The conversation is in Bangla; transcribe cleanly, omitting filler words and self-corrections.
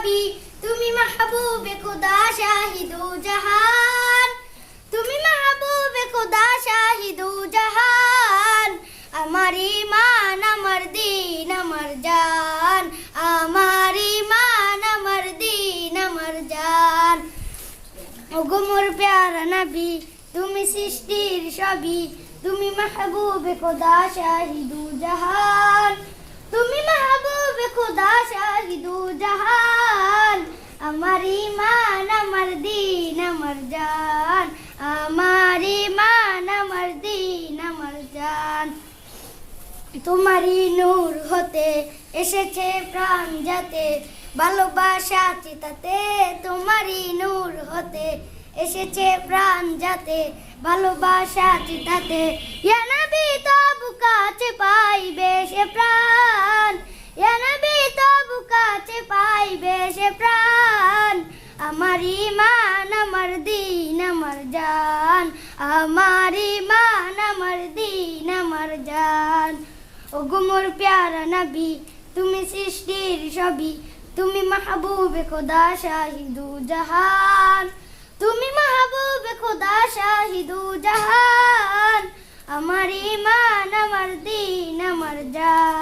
নবী, তুমি মাহবুবে খুদা শাহিদু জাহান, তুমি মাহবুবে খুদা শাহিদু জাহান। আমার ঈমান আমার দ্বীন আমার জান, আমার ঈমান আমার দ্বীন আমার জান। ওগো মোর প্যারা নবী, তুমি সৃষ্টির সবই, তুমি মাহবুবে খুদা শাহিদু জাহান, তুমি মাহবুবে খুদা শাহিদু জাহান। আমার ঈমান আমার দ্বীন আমার জান, আমার ঈমান আমার দ্বীন আমার জান। তোমারই নূর হতে এসেছে প্রাণ যাতে, ভালোবাসা চিতাতে তোমারই নূর হতে এসেছে প্রাণ যাতে, ভালোবাসা চিতাতে। ইয়া নবী তবু কাছে পাইবে সে প্রাণ, ইয়া নবী তবু কাছে পাইবে সে প্রাণ। আমার ঈমান আমার দ্বীন আমার জান, আমার ঈমান আমার দ্বীন আমার জান। ওগো মোর প্যারা নবী, তুমি সৃষ্টির সবই, তুমি মাহবুবে খুদা শাহিদু জাহান, তুমি মাহবুবে খুদা শাহিদু জাহান। আমার ঈমান আমার দ্বীন আমার জান।